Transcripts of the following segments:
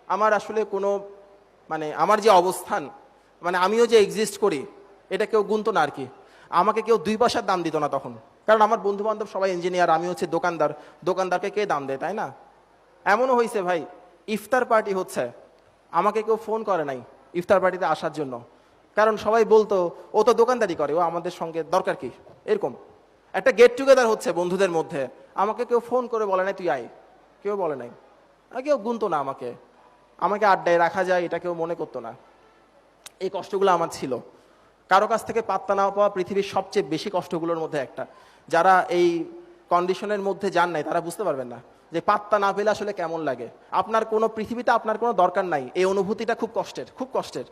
আমার আসলে কোনো মানে আমার যে অবস্থান, মানে আমিও যে এক্সিস্ট করি, এটা কেউ গুনতো না আর কি। আমাকে কেউ 2 পয়সার দাম দিত না তখন, কারণ আমার বন্ধু বান্ধব সবাই ইঞ্জিনিয়ার, আমি হচ্ছে দোকানদার। দোকানদারকে কে দাম দেয়, তাই না? এমনও হয়েছে ভাই, ইফতার পার্টি হচ্ছে, আমাকে কেউ ফোন করে নাই ইফতার পার্টিতে আসার জন্য, কারণ সবাই বলতো ও তো দোকানদারি করে, ও আমাদের সঙ্গে দরকার কি। এরকম একটা গেট টুগেদার হচ্ছে বন্ধুদের মধ্যে, আমাকে কেউ ফোন করে বলে নাই তুই আয়, কেউ বলে নাই। আর কেউ গুনতো না আমাকে, আমাকে আড্ডায় রাখা যায় এটা কেউ মনে করতো না। এই কষ্টগুলো আমার ছিল। কারো কাছ থেকে পাত্তা না পাওয়া পৃথিবীর সবচেয়ে বেশি কষ্টগুলোর মধ্যে একটা। যারা এই কন্ডিশনের মধ্যে যান নাই তারা বুঝতে পারবেন না যে পাত্তা না পেলে আসলে কেমন লাগে। আপনার কোনো পৃথিবীতে আপনার কোনো দরকার নাই, এই অনুভূতিটা খুব কষ্টের, খুব কষ্টের।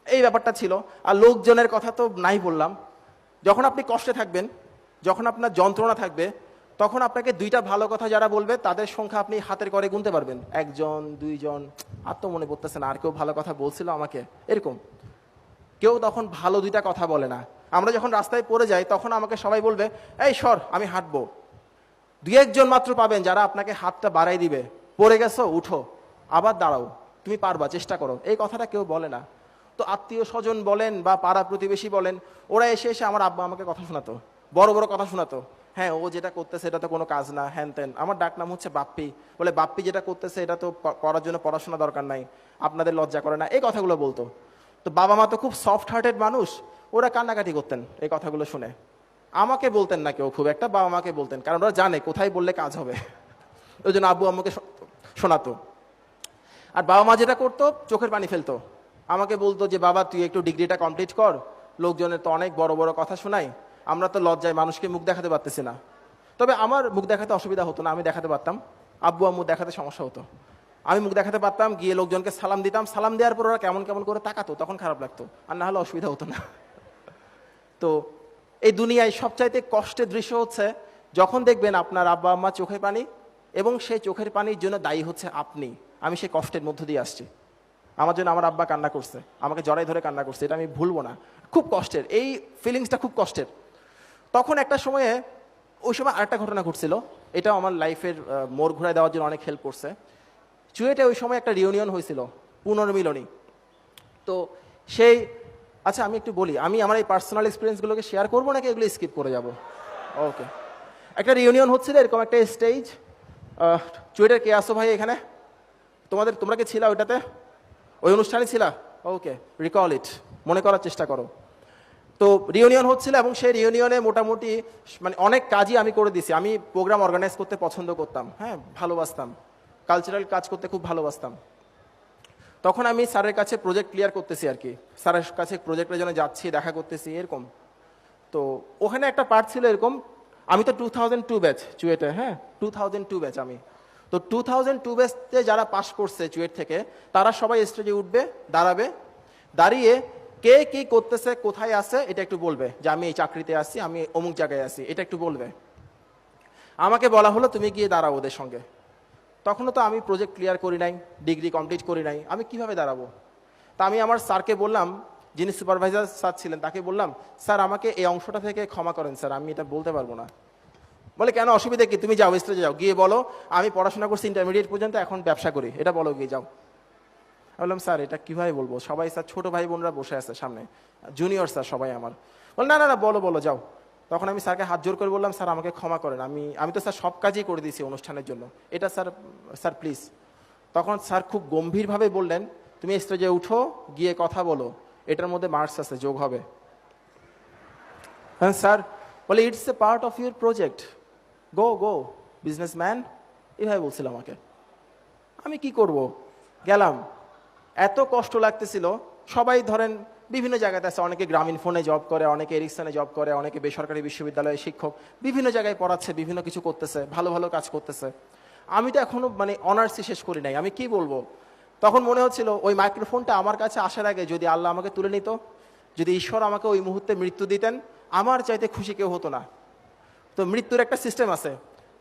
এই ব্যাপারটা ছিল। আর লোকজনের কথা তো নাই বললাম। যখন আপনি কষ্টে থাকবেন, যখন আপনার যন্ত্রণা থাকবে, তখন আপনাকে 2টা ভালো কথা যারা বলবে তাদের সংখ্যা আপনি হাতের করে গুনতে পারবেন, 1জন 2জন। আর তো মনে পড়তেছে না আর কেউ ভালো কথা বলছিল আমাকে এরকম। কেউ তখন ভালো 2টা কথা বলে না। আমরা যখন রাস্তায় পড়ে যাই তখন আমাকে সবাই বলবে এই সর, আমি হাঁটবো। 2-1জন মাত্র পাবেন যারা আপনাকে হাতটা বাড়াই দিবে, পড়ে গেছো উঠো, আবার দাঁড়াও, তুমি পারবা, চেষ্টা করো। এই কথাটা কেউ বলে না। তো আত্মীয় স্বজন বলেন বা পাড়া প্রতিবেশী বলেন, ওরা এসে এসে আমার আব্বা আমাকে কথা শোনাতো, বড় বড় কথা শোনাতো। হ্যাঁ, ও যেটা করতেছে এটা তো কোনো কাজ না, হ্যান তেন। আমার ডাক নাম হচ্ছে বাপ্পি, বলে বাপ্পি যেটা করতেছে এটা তো করার জন্য পড়াশোনা দরকার নাই, আপনাদের লজ্জা করে না, এই কথাগুলো বলতো। তো বাবা মা তো খুব সফট হার্টেড মানুষ, ওরা কান্নাকাটি করতেন এই কথাগুলো শুনে। আমাকে বলতেন না কেউ খুব একটা, বাবা মাকে বলতেন, কারণ ওরা জানে কোথায় বললে কাজ হবে। ওই জন্য আব্বু আম্মুকে শোনাতো। আর বাবা মা যেটা করতো, চোখের পানি ফেলতো। আমাকে বলতো যে বাবা তুই একটু ডিগ্রিটা কমপ্লিট কর, লোকজনের তো অনেক বড় বড় কথা শোনাই, আমরা তো লজ্জায় মানুষকে মুখ দেখাতে পারতেছি না। তবে আমার মুখ দেখাতে অসুবিধা হতো না, আমি দেখাতে পারতাম। আব্বু আম্মু দেখাতে সমস্যা হতো। আমি মুখ দেখাতে পারতাম, গিয়ে লোকজনকে সালাম দিতাম, সালাম দেওয়ার পর ওরা কেমন কেমন করে তাকাতো, তখন খারাপ লাগতো, আর না হলে অসুবিধা হতো না। তো এই দুনিয়ায় সবচাইতে কষ্টের দৃশ্য হচ্ছে যখন দেখবেন আপনার আব্বা আম্মা চোখের পানি, এবং সেই চোখের পানির জন্য দায়ী হচ্ছে আপনি। আমি সেই কষ্টের মধ্য দিয়ে আসছি। আমার জন্য আমার আব্বা কান্না করছে, আমাকে জড়াই ধরে কান্না করছে, এটা আমি ভুলবো না। খুব কষ্টের, এই ফিলিংসটা খুব কষ্টের। তখন একটা সময়ে, ওই সময় আরেকটা ঘটনা ঘটছিল, এটাও আমার লাইফের মোড় ঘুরায় দেওয়ার জন্য অনেক হেল্প করছে। চুয়েটে ওই সময় একটা রিউনিয়ন হয়েছিল, পুনর্মিলনী। তো সেই, আচ্ছা আমি একটু বলি, আমি আমার এই পার্সোনাল এক্সপিরিয়েন্সগুলোকে শেয়ার করবো নাকি এগুলো স্কিপ করে যাব? ওকে। একটা রিউনিয়ন হচ্ছিল, এরকম একটা স্টেজ। চুয়েটের কে আসো ভাই এখানে? তোমরা কি ছিলা ওইটাতে? ওই অনুষ্ঠানে ছিলা? ওকে, রিকল ইট, মনে করার চেষ্টা করো। তো রিউনিয়ন হচ্ছিল, এবং সেই রিউনিয়নে মোটামুটি মানে অনেক কাজই আমি করে দিছি। আমি প্রোগ্রাম অর্গানাইজ করতে পছন্দ করতাম, হ্যাঁ ভালোবাসতাম, কালচারাল কাজ করতে খুব ভালোবাসতাম। তখন আমি স্যারের কাছে প্রজেক্ট ক্লিয়ার করতেছি আর কি, স্যারের কাছে প্রজেক্টের জন্য যাচ্ছি, দেখা করতেছি এরকম। তো ওখানে একটা পার্ট ছিল এরকম, আমি তো 2002 ব্যাচ চুয়েটে, হ্যাঁ 2002 ব্যাচ আমি। তো 2002 ব্যাচে যারা পাস করছে চুয়েট থেকে, তারা সবাই স্টেজে উঠবে, দাঁড়াবে, দাঁড়িয়ে কে কি করতেছে, কোথায় আছে এটা একটু বলবে, যে আমি এই চাকরিতে আসছি, আমি অমুক জায়গায় আছি, এটা একটু বলবে। আমাকে বলা হলো তুমি গিয়ে দাঁড়াও ওদের সঙ্গে। তখনও তো আমি প্রজেক্ট ক্লিয়ার করি নাই, ডিগ্রি কমপ্লিট করি নাই, আমি কিভাবে দাঁড়াবো? তা আমি আমার স্যারকে বললাম, যিনি সুপারভাইজার স্যার ছিলেন, তাকে বললাম স্যার আমাকে এই অংশটা থেকে ক্ষমা করেন স্যার, আমি এটা বলতে পারবো না। বলে কেন, অসুবিধা কি, তুমি যাও স্টেজে যাও, গিয়ে বলো আমি পড়াশোনা করছি ইন্টারমিডিয়েট পর্যন্ত, এখন ব্যবসা করি, এটা বলো, গিয়ে যাও। বললাম স্যার এটা কিভাবে বলবো, সবাই স্যার ছোট ভাই বোনরা বসে আছে সামনে, জুনিয়র স্যার সবাই আমার। বল না না না, বলো বলো যাও। তখন আমি স্যারকে হাত জোর করে বললাম স্যার আমাকে ক্ষমা করেন, আমি তো স্যার সব কাজই করে দিয়েছি অনুষ্ঠানের জন্য, এটা স্যার, স্যার প্লিজ। তখন স্যার খুব গম্ভীরভাবে বললেন তুমি স্টেজে উঠো, গিয়ে কথা বলো, এটার মধ্যে মার্কস আছে, যোগ হবে। হ্যাঁ স্যার, বলে it's a part of your project, go go businessman, এভাবে বলছিল আমাকে। আমি কি করব, গেলাম। এত কষ্ট লাগতেছিল। সবাই ধরেন বিভিন্ন জায়গাতে আছে, অনেকে গ্রামীণ ফোনে জব করে, অনেকে এরিকসনে জব করে, অনেকে বেসরকারি বিশ্ববিদ্যালয়ে শিক্ষক, বিভিন্ন জায়গায় পড়াচ্ছে, বিভিন্ন কিছু করতেছে, ভালো ভালো কাজ করতেছে। আমি তো এখনো মানে অনার্সই শেষ করি নাই, আমি কি বলবো। তখন মনে হচ্ছিল ওই মাইক্রোফোনটা আমার কাছে আসার আগে যদি আল্লাহ আমাকে তুলে নিত, যদি ঈশ্বর আমাকে ওই মুহূর্তে মৃত্যু দিতেন, আমার চাইতে খুশি কেউ হতো না। তো মৃত্যুর একটা সিস্টেম আছে,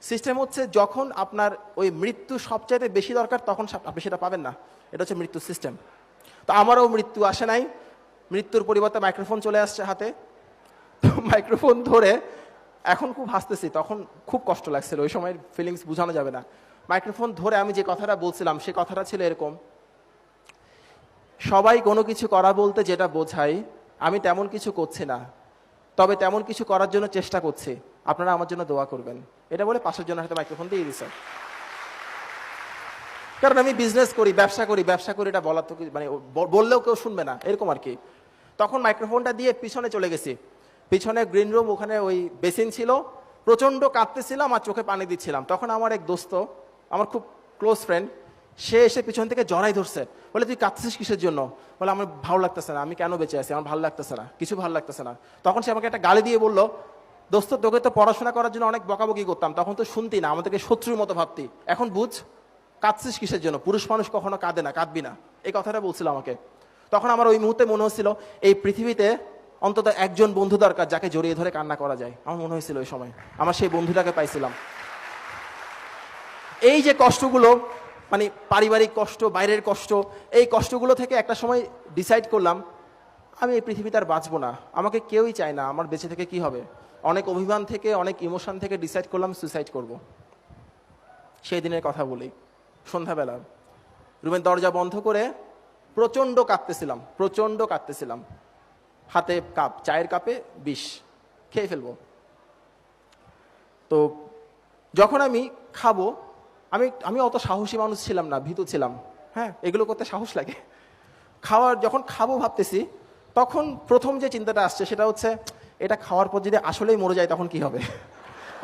সিস্টেম হচ্ছে যখন আপনার ওই মৃত্যু সবচাইতে বেশি দরকার তখন আপনি সেটা পাবেন না, এটা হচ্ছে মৃত্যুর সিস্টেম। তো আমারও মৃত্যু আসে নাই, মৃত্যুর পরিবর্তে মাইক্রোফোন চলে আসছে হাতে। তো মাইক্রোফোন ধরে এখন খুব হাসতেছি, তখন খুব কষ্ট লাগছিল, ওই সময়ের ফিলিংস বোঝানো যাবে না। মাইক্রোফোন ধরে আমি যে কথাটা বলছিলাম সে কথাটা ছিল এরকম, সবাই কোনো কিছু করা বলতে যেটা বোঝায়, আমি তেমন কিছু করছি না, তবে তেমন কিছু করার জন্য চেষ্টা করছি, আপনারা আমার জন্য দোয়া করবেন। এটা বলে পাশের জন্য হয়তো মাইক্রোফোন দিয়ে দিছে। কারণ আমি বিজনেস করি, ব্যবসা করি, ব্যবসা করি, এটা বলার তো মানে বললেও কেউ শুনবে না, এরকম আর কি। তখন মাইক্রোফোনটা দিয়ে পিছনে চলে গেছি, পিছনে গ্রিন রুম, ওখানে ওই বেসিন ছিল, প্রচণ্ড কাঁদতেছিলাম আর চোখে পানি দিচ্ছিলাম। তখন আমার এক দোস্ত, আমার খুব ক্লোজ ফ্রেন্ড, সে এসে পিছন থেকে জড়াই ধরছে, বলে তুই কাঁদতেছিস কিসের জন্য? বলে আমার ভালো লাগতেছে না, আমি কেন বেঁচে আছি, আমার ভালো লাগতেছে না, কিছু ভালো লাগতেছে না। তখন সে আমাকে একটা গালি দিয়ে বললো, দোস্ত তোকে তো পড়াশোনা করার জন্য অনেক বকাবকি করতাম, তখন তো শুনতি না, আমাদেরকে শত্রুর মতো ভাবতি, এখন বুঝ কাঁদছিস কিসের জন্য, পুরুষ মানুষ কখনো কাঁদে না, কাঁদবি না, এই কথাটা বলছিল আমাকে। তখন আমার ওই মুহূর্তে মনে হচ্ছিল এই পৃথিবীতে অন্তত একজন বন্ধু দরকার যাকে জড়িয়ে ধরে কান্না করা যায়। আমার মনে হয়েছিল ওই সময় আমার সেই বন্ধুটাকে পাইছিলাম। এই যে কষ্টগুলো, মানে পারিবারিক কষ্ট, বাইরের কষ্ট, এই কষ্টগুলো থেকে একটা সময় ডিসাইড করলাম আমি এই পৃথিবীতে আর বাঁচবো না, আমাকে কেউই চায় না, আমার বেঁচে থেকে কি হবে। অনেক অভিমান থেকে, অনেক ইমোশন থেকে ডিসাইড করলাম সুইসাইড করব। সেই দিনের কথা বলি, সন্ধ্যাবেলা রুমের দরজা বন্ধ করে প্রচণ্ড কাঁদতেছিলাম, হাতে কাপ, চায়ের কাপে বিষ, খেয়ে ফেলবো। তো যখন আমি খাবো, আমি অত সাহসী মানুষ ছিলাম না, ভীতু ছিলাম। হ্যাঁ, এগুলো করতে সাহস লাগে। যখন খাবো ভাবতেছি, তখন প্রথম যে চিন্তাটা আসছে সেটা হচ্ছে এটা খাওয়ার পর যদি আসলেই মরে যায় তখন কি হবে।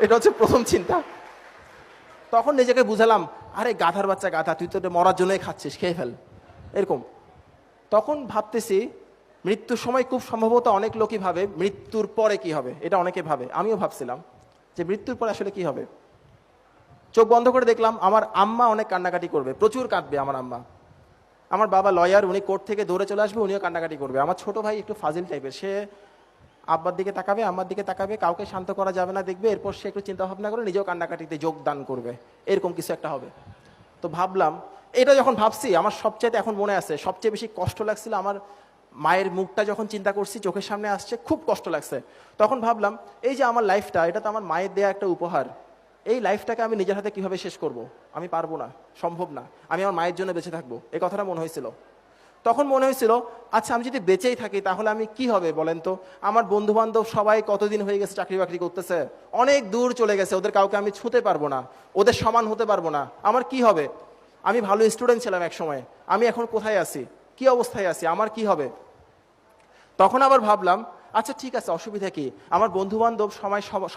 এটা হচ্ছে প্রথম চিন্তা। তখন নিজেকে বুঝালাম, আরে গাধার বাচ্চা গাধা, তুই তো মরার জন্যই খাচ্ছিস, খেয়ে ফেল, এরকম। তখন ভাবতেছি মৃত্যুর সময় খুব সম্ভবত অনেক লোকই ভাবে মৃত্যুর পরে কি হবে, এটা অনেকে ভাবে, আমিও ভাবছিলাম যে মৃত্যুর পরে আসলে কি হবে। চোখ বন্ধ করে দেখলাম আমার আম্মা অনেক কান্নাকাটি করবে, প্রচুর কাঁদবে আমার আম্মা। আমার বাবা লয়ার, উনি কোর্ট থেকে দৌড়ে চলে আসবে, উনিও কান্নাকাটি করবে। আমার ছোট ভাই একটু ফাজিল টাইপের, সে আব্বার দিকে তাকাবে, আম্মার দিকে তাকাবে, কাউকে শান্ত করা যাবে না দেখবে, এরপর সে একটু চিন্তা ভাবনা করে নিজেও কান্নাকাটিতে যোগদান করবে, এরকম কিছু একটা হবে। তো ভাবলাম, এটা যখন ভাবছি আমার সবচেয়ে এখন মনে আছে, সবচেয়ে বেশি কষ্ট লাগছিল আমার মায়ের মুখটা যখন চিন্তা করছি, চোখের সামনে আসছে, খুব কষ্ট লাগছে। তখন ভাবলাম এই যে আমার লাইফটা, এটা তো আমার মায়ের দেয়া একটা উপহার, এই লাইফটাকে আমি নিজের হাতে কিভাবে শেষ করব, আমি পারবো না, সম্ভব না, আমি আমার মায়ের জন্য বেঁচে থাকবো, এই কথাটা মনে হয়েছিল। তখন মনে হয়েছিল আচ্ছা আমি যদি বেঁচেই থাকি তাহলে আমি কি হবে বলেন তো। আমার বন্ধু বান্ধব সবাই কতদিন হয়ে গেছে চাকরি বাকরি করতেছে, অনেক দূর চলে গেছে, ওদের কাউকে আমি ছুঁতে পারবো না, ওদের সমান হতে পারবো না, আমার কি হবে। আমি ভালো স্টুডেন্ট ছিলাম এক সময়, আমি এখন কোথায় আছি, কি অবস্থায় আছি, আমার কি হবে। তখন আবার ভাবলাম আচ্ছা ঠিক আছে, অসুবিধা কি, আমার বন্ধু বান্ধব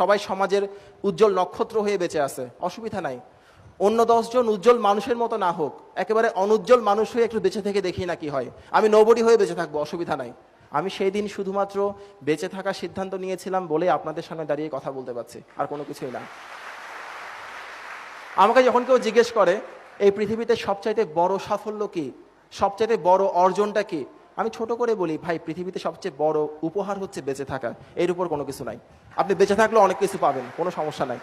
সবাই সমাজের উজ্জ্বল নক্ষত্র হয়ে বেঁচে আছে, অসুবিধা নাই। অন্য 10 জন উজ্জ্বল মানুষের মতো না হোক, একেবারে অনুজ্জ্বল মানুষ হয়ে একটু বেঁচে থেকে দেখি না কি হয়, আমি নোবডি হয়ে বেঁচে থাকবো, অসুবিধা নাই। আমি সেই দিন শুধুমাত্র বেঁচে থাকার সিদ্ধান্ত নিয়েছিলাম বলে আপনাদের সামনে দাঁড়িয়ে কথা বলতে পারছি, আর কোনো কিছুই না। আমাকে যখন কেউ জিজ্ঞেস করে এই পৃথিবীতে সবচাইতে বড় সাফল্য কি, সবচাইতে বড় অর্জনটা কি, আমি ছোট করে বলি ভাই পৃথিবীতে সবচেয়ে বড় উপহার হচ্ছে বেঁচে থাকা, এর উপর কোনো কিছু নাই। আপনি বেঁচে থাকলে অনেক কিছু পাবেন, কোনো সমস্যা নাই।